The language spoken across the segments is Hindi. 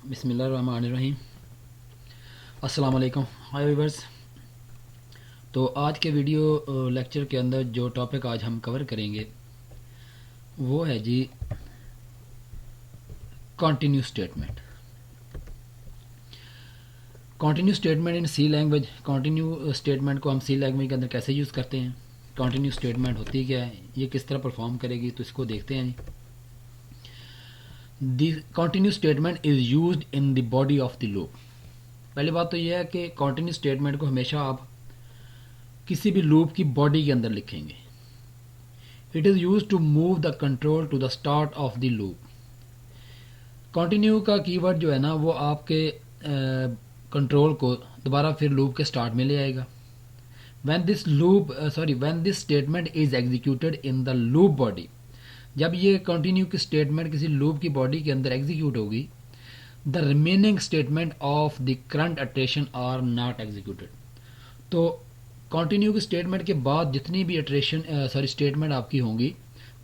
बिस्मिल्लाहिर्रहमानिर्रहीम। अस्सलाम वालेकुम। हाय व्यूअर्स। तो आज के वीडियो लेक्चर के अंदर जो टॉपिक आज हम कवर करेंगे वो है जी continue statement. Continue statement in C language. Continue statement को हम सी लैंग्वेज के अंदर कैसे यूज़ करते हैं, कॉन्टिन्यू स्टेटमेंट होती क्या है, ये किस तरह परफॉर्म करेगी, तो इसको देखते हैं जी। The continue statement is used in the body of the loop. पहली बात तो यह है कि कॉन्टिन्यू स्टेटमेंट को हमेशा आप किसी भी लूप की बॉडी के अंदर लिखेंगे। It is use to move the control to the start of the loop. Continue का कीवर्ड जो है ना वो आपके कंट्रोल को दोबारा फिर लूप के स्टार्ट में ले आएगा। When this statement is executed in the loop body, जब ये कॉन्टिन्यू की स्टेटमेंट किसी लूप की बॉडी के अंदर एग्जीक्यूट होगी, the remaining statement of the current iteration are not executed. तो कॉन्टिन्यू की स्टेटमेंट के बाद जितनी भी स्टेटमेंट आपकी होंगी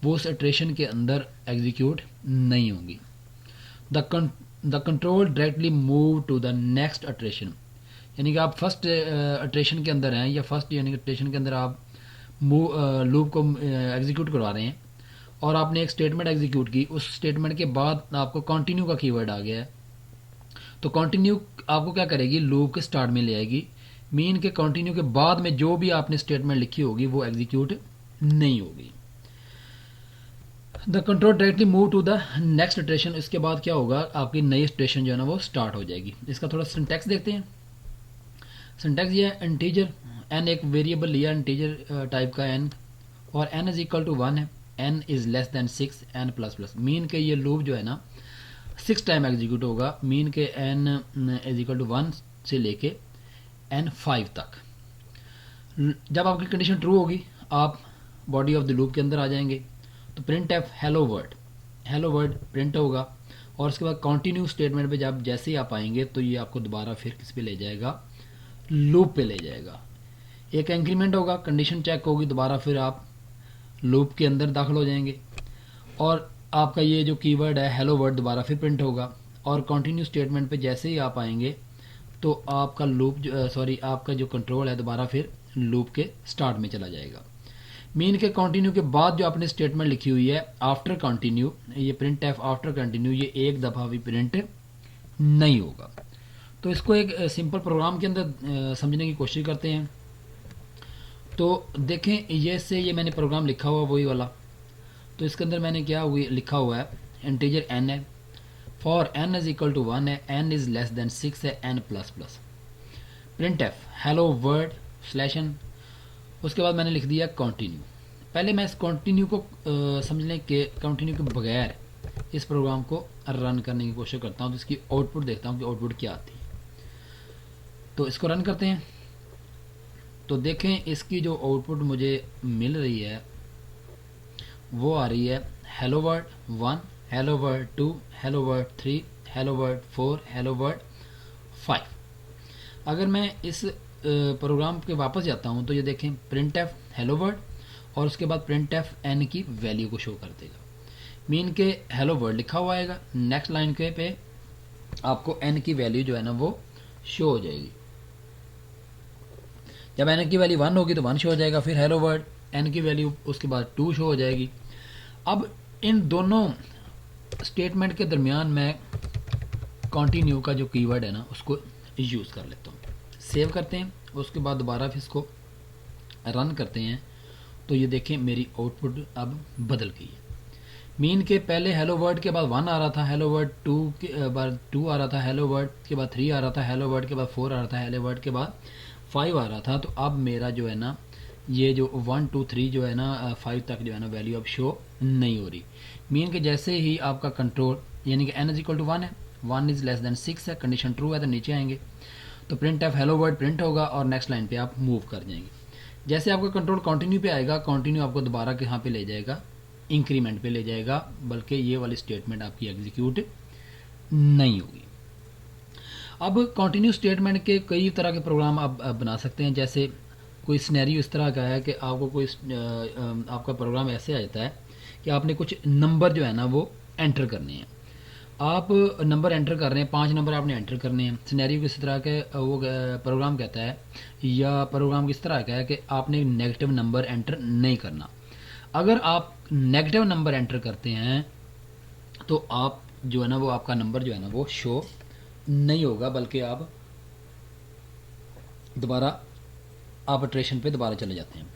वो उस इटरेशन के अंदर एग्जीक्यूट नहीं होंगी। The control directly move to the next iteration, यानी कि आप फर्स्ट इटरेशन के अंदर हैं या फर्स्ट यानी कि इटरेशन के अंदर आप लूप को एग्जीक्यूट करवा रहे हैं और आपने एक स्टेटमेंट एग्जीक्यूट की, उस स्टेटमेंट के बाद आपको कॉन्टिन्यू का कीवर्ड आ गया है, तो कॉन्टिन्यू आपको क्या करेगी, लूप के स्टार्ट में ले आएगी। मीन के कॉन्टिन्यू के बाद में जो भी आपने स्टेटमेंट लिखी होगी वो एग्जीक्यूट नहीं होगी। The control directly move to the next iteration, इसके बाद क्या होगा, आपकी नई इटरेशन जो है ना वो स्टार्ट हो जाएगी। इसका थोड़ा सिंटैक्स देखते हैं। सिंटैक्स ये है, इंटीजर एन एक वेरिएबल लिया इंटीजर टाइप का एन, और एन इज इक्वल टू 1 है, n is less than 6, n plus plus. Mean के ये लूप जो है ना 6 टाइम एग्जीक्यूट होगा। मीन के एन इज इक्वल टू 1 से लेके एन 5 तक। जब आपकी कंडीशन ट्रू होगी आप बॉडी ऑफ द लूप के अंदर आ जाएंगे। तो print f hello word print होगा, और उसके बाद कॉन्टिन्यू स्टेटमेंट पे जब जैसे ही आप आएंगे तो ये आपको दोबारा फिर किस पे ले जाएगा, लूप पे ले जाएगा। एक इंक्रीमेंट होगा, कंडीशन चेक होगी, दोबारा फिर आप लूप के अंदर दाखिल हो जाएंगे, और आपका ये जो कीवर्ड है हेलो वर्ड दोबारा फिर प्रिंट होगा। और कॉन्टिन्यू स्टेटमेंट पे जैसे ही आप आएंगे तो आपका आपका जो कंट्रोल है दोबारा फिर लूप के स्टार्ट में चला जाएगा। मीन के कॉन्टिन्यू के बाद जो आपने स्टेटमेंट लिखी हुई है आफ्टर कंटिन्यू, ये प्रिंट एफ आफ्टर कंटिन्यू, ये एक दफ़ा भी प्रिंट नहीं होगा। तो इसको एक सिंपल प्रोग्राम के अंदर समझने की कोशिश करते हैं। तो देखें ये मैंने प्रोग्राम लिखा हुआ वही वाला। तो इसके अंदर मैंने क्या लिखा हुआ है, इंटीजर एन है, for n is equal to 1 है, एन इज लेस देन 6 है, n plus plus. Print f hello world slash n, उसके बाद मैंने लिख दिया कंटिन्यू। पहले मैं इस कंटिन्यू को समझने के कंटिन्यू के बगैर इस प्रोग्राम को रन करने की कोशिश करता हूँ, तो इसकी आउटपुट देखता हूँ कि आउटपुट क्या आती है। तो इसको रन करते हैं। तो देखें इसकी जो आउटपुट मुझे मिल रही है वो आ रही है hello word 1, hello word 2, hello word 3, hello word 4, hello word 5। अगर मैं इस प्रोग्राम के वापस जाता हूँ तो ये देखें प्रिंट एफ हेलो वर्ड और उसके बाद प्रिंट एफ एन की वैल्यू को शो कर देगा। मीन के हेलो वर्ड लिखा हुआ आएगा, नेक्स्ट लाइन के पे आपको एन की वैल्यू जो है ना वो शो हो जाएगी। जब एन की वैल्यू 1 होगी तो 1 शो हो जाएगा, फिर हेलो वर्ड एन की वैल्यू उसके बाद 2 शो हो जाएगी। अब इन दोनों स्टेटमेंट के दरमियान मैं कॉन्टिन्यू का जो कीवर्ड है ना उसको यूज़ कर लेता हूँ। सेव करते हैं, उसके बाद दोबारा फिर इसको रन करते हैं। तो ये देखें मेरी आउटपुट अब बदल गई है। मीन के पहले हेलो वर्ड के बाद 1 आ रहा था, हेलो वर्ड 2 के बाद 2 आ रहा था, हेलो वर्ड के बाद 3 आ रहा था, हेलो वर्ड के बाद 4 आ रहा था, हेलो वर्ड के बाद 5 आ रहा था। तो अब मेरा जो है ना ये जो 1 2 3 जो है ना 5 तक जो है ना वैल्यू अब शो नहीं हो रही। मीन के जैसे ही आपका कंट्रोल यानी कि एन इज इक्वल टू 1 है, 1 इज लेस देन 6 है, कंडीशन ट्रू है, तो नीचे आएंगे तो print f hello word print होगा और नेक्स्ट लाइन पे आप मूव कर जाएंगे। जैसे आपका कंट्रोल कंटिन्यू पे आएगा, कंटिन्यू आपको दोबारा के यहाँ पे ले जाएगा, इंक्रीमेंट पे ले जाएगा, बल्कि ये वाली स्टेटमेंट आपकी एग्जीक्यूट नहीं होगी। अब कंटिन्यू स्टेटमेंट के कई तरह के प्रोग्राम आप बना सकते हैं। जैसे कोई सिनेरियो इस तरह का है कि आपको कोई आपका प्रोग्राम ऐसे आ जाता है कि आपने कुछ नंबर जो है ना वो एंटर करने हैं, आप नंबर एंटर कर रहे हैं, 5 नंबर आपने एंटर करने हैं। सिनेरियो किस तरह के वो प्रोग्राम कहता है, या प्रोग्राम किस तरह का है कि आपने नेगेटिव नंबर एंटर नहीं करना। अगर आप नेगेटिव नंबर एंटर करते हैं तो आप जो है ना वो आपका नंबर जो है ना वो शो नहीं होगा, बल्कि आप दोबारा आप इटरेशन पे दोबारा चले जाते हैं।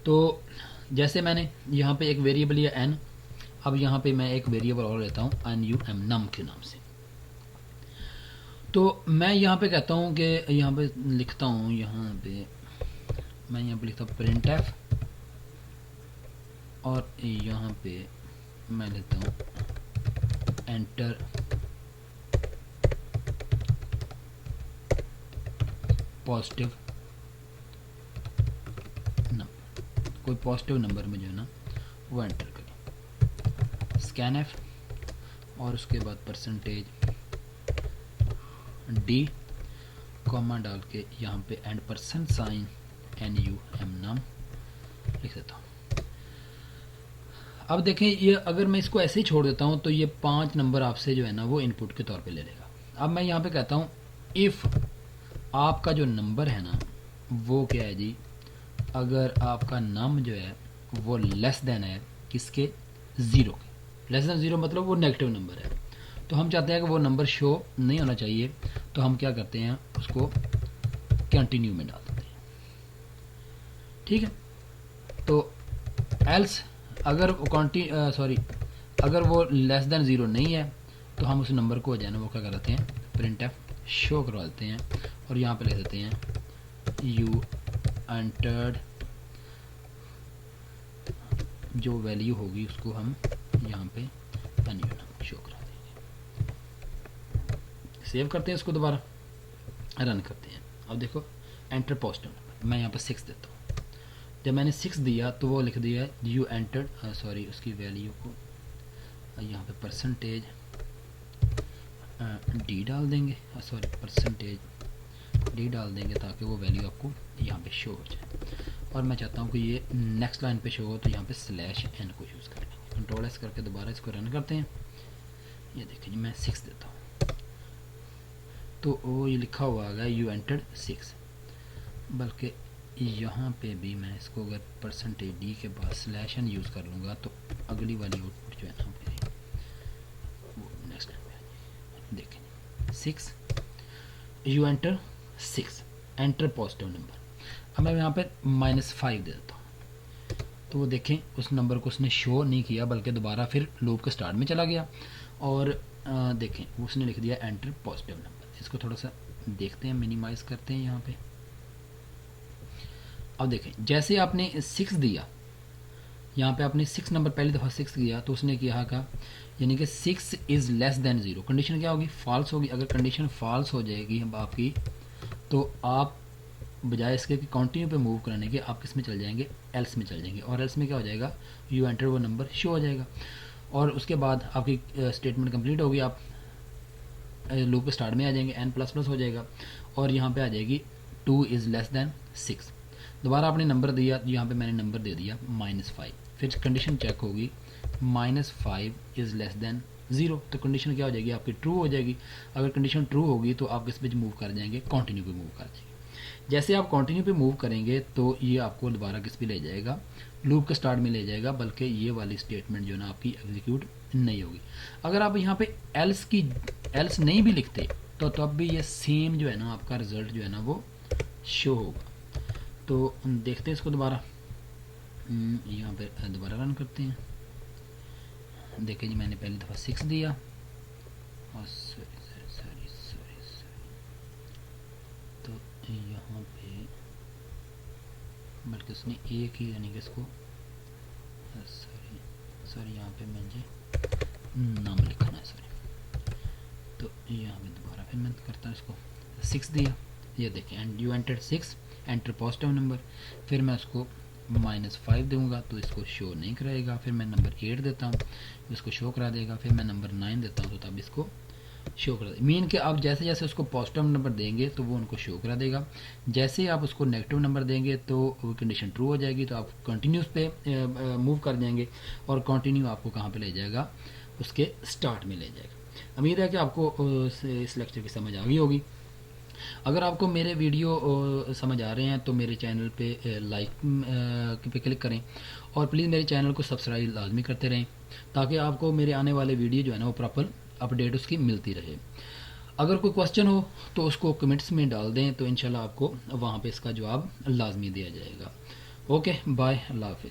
तो जैसे मैंने यहाँ पे एक वेरिएबल लिया n, अब यहाँ पे मैं एक वेरिएबल और लेता हूँ num नम के नाम से। तो मैं यहाँ पे कहता हूँ कि यहाँ पे लिखता हूँ, मैं यहाँ पे लिखता हूँ printf, और यहाँ पे मैं लेता हूँ एंटर पॉजिटिव नंबर, कोई पॉजिटिव नंबर में जो है ना वो एंटर करें। स्कैन एफ और उसके बाद परसेंटेज डी कॉमा डाल के यहाँ पे एंड परसेंट साइन NUM नाम लिख देता हूँ। अब देखें ये अगर मैं इसको ऐसे ही छोड़ देता हूँ तो ये 5 नंबर आपसे जो है ना वो इनपुट के तौर पे ले लेगा। अब मैं यहाँ पे कहता हूँ इफ़ आपका जो नंबर है ना वो क्या है जी, अगर आपका नाम जो है वो लेस देन है किसके, ज़ीरो के। लेस देन ज़ीरो मतलब वो नेगेटिव नंबर है, तो हम चाहते हैं कि वो नंबर शो नहीं होना चाहिए, तो हम क्या करते हैं उसको कंटिन्यू में डाल देते हैं। ठीक है, तो एल्स अगर वो अगर वो लेस देन ज़ीरो नहीं है तो हम उस नंबर को जो है ना वो क्या करते हैं प्रिंट एफ शो करवा देते हैं, और यहाँ पे लिख देते हैं यू एंटर्ड, जो वैल्यू होगी उसको हम यहाँ पे NUM शो करा देंगे। सेव करते हैं इसको, दोबारा रन करते हैं। अब देखो एंटर पॉजिटिव नंबर, मैं यहाँ पे 6 देता हूँ। जब मैंने 6 दिया तो वो लिख दिया यू एंटर्ड उसकी वैल्यू को यहाँ पे परसेंटेज डी डाल देंगे, परसेंटेज डी डाल देंगे ताकि वो वैल्यू आपको यहाँ पे शो हो जाए। और मैं चाहता हूँ कि ये नेक्स्ट लाइन पे शो हो, तो यहाँ पे /n को यूज़ करेंगे। कंट्रोल एस करके दोबारा इसको रन करते हैं। ये देखिए मैं 6 देता हूँ तो वो ये लिखा हुआ आ गया यू एंटर्ड 6, बल्कि यहाँ पे भी मैं इसको अगर परसेंटेज डी के बाद /n यूज़ कर लूँगा तो अगली वाली आउटपुट जो है ना वो नेक्स्ट लाइन पे आ जाएगी। देखें 6 you enter 6 enter positive number. अब मैं यहाँ पे -5 दे देता हूँ, तो वो देखें उस नंबर को उसने शो नहीं किया, बल्कि दोबारा फिर लूप के स्टार्ट में चला गया, और देखें उसने लिख दिया एंटर पॉजिटिव नंबर। इसको थोड़ा सा देखते हैं, मिनिमाइज़ करते हैं यहाँ पे। अब देखें जैसे आपने 6 दिया, यहाँ पे आपने 6 नंबर पहली दफ़ा 6 दिया तो उसने किया का, यानी कि 6 is less than zero, condition क्या होगी, फॉल्स होगी। अगर कंडीशन फॉल्स हो जाएगी आपकी, तो आप बजाय इसके कि कंटिन्यू पे मूव कराने के आप किस में चल जाएंगे, एल्स में चल जाएंगे, और एल्स में क्या हो जाएगा यू एंटर वो नंबर शो हो जाएगा, और उसके बाद आपकी स्टेटमेंट कंप्लीट होगी। आप लूप के स्टार्ट में आ जाएंगे, n++ हो जाएगा, और यहाँ पे आ जाएगी 2 इज़ लेस देन 6। दोबारा आपने नंबर दिया, यहाँ पे मैंने नंबर दे दिया -5, फिर कंडीशन चेक होगी -5 इज़ लेस देन 0, तो कंडीशन क्या हो जाएगी आपकी ट्रू हो जाएगी। अगर कंडीशन ट्रू होगी तो आप किस पे मूव कर जाएंगे, कंटिन्यू पे मूव कर जाएंगे। जैसे आप कंटिन्यू पे मूव करेंगे तो ये आपको दोबारा किस पे ले जाएगा, लूप के स्टार्ट में ले जाएगा, बल्कि ये वाली स्टेटमेंट जो है ना आपकी एग्जीक्यूट नहीं होगी। अगर आप यहाँ पे एल्स नहीं भी लिखते तो तब भी ये सेम जो है ना आपका रिजल्ट जो है ना वो शो होगा। तो देखते हैं इसको दोबारा, यहाँ पे दोबारा रन करते हैं। देखिए जी मैंने पहली दफ़ा 6 दिया, और सॉरी तो यहाँ पे बल्कि उसने एक ही यानी कि इसको सॉरी यहाँ पे मुझे नाम लिखना है, तो यहाँ पे दोबारा फिर मैं करता हूँ इसको 6 दिया, ये देखिए and you enter 6 enter positive number, फिर मैं उसको -5 दूंगा तो इसको शो नहीं कराएगा, फिर मैं नंबर 8 देता हूँ इसको शो करा देगा, फिर मैं नंबर 9 देता हूँ तो तब इसको शो करा देगा। मीन कि आप जैसे जैसे उसको पॉजिटिव नंबर देंगे तो वो उनको शो करा देगा, जैसे आप उसको नेगेटिव नंबर देंगे तो वो कंडीशन ट्रू हो जाएगी, तो आप कंटिन्यूस पे मूव कर जाएंगे, और कंटिन्यू आपको कहाँ पे ले जाएगा, उसके स्टार्ट में ले जाएगा। उम्मीद है कि आपको इस लेक्चर की समझ आ गई होगी। अगर आपको मेरे वीडियो समझ आ रहे हैं तो मेरे चैनल पे लाइक पे क्लिक करें और प्लीज़ मेरे चैनल को सब्सक्राइब लाजमी करते रहें ताकि आपको मेरे आने वाले वीडियो जो है ना वो प्रॉपर अपडेट उसकी मिलती रहे। अगर कोई क्वेश्चन हो तो उसको कमेंट्स में डाल दें तो इंशाल्लाह आपको वहाँ पे इसका जवाब लाजमी दिया जाएगा। ओके बाय, अल्लाह हाफिज़।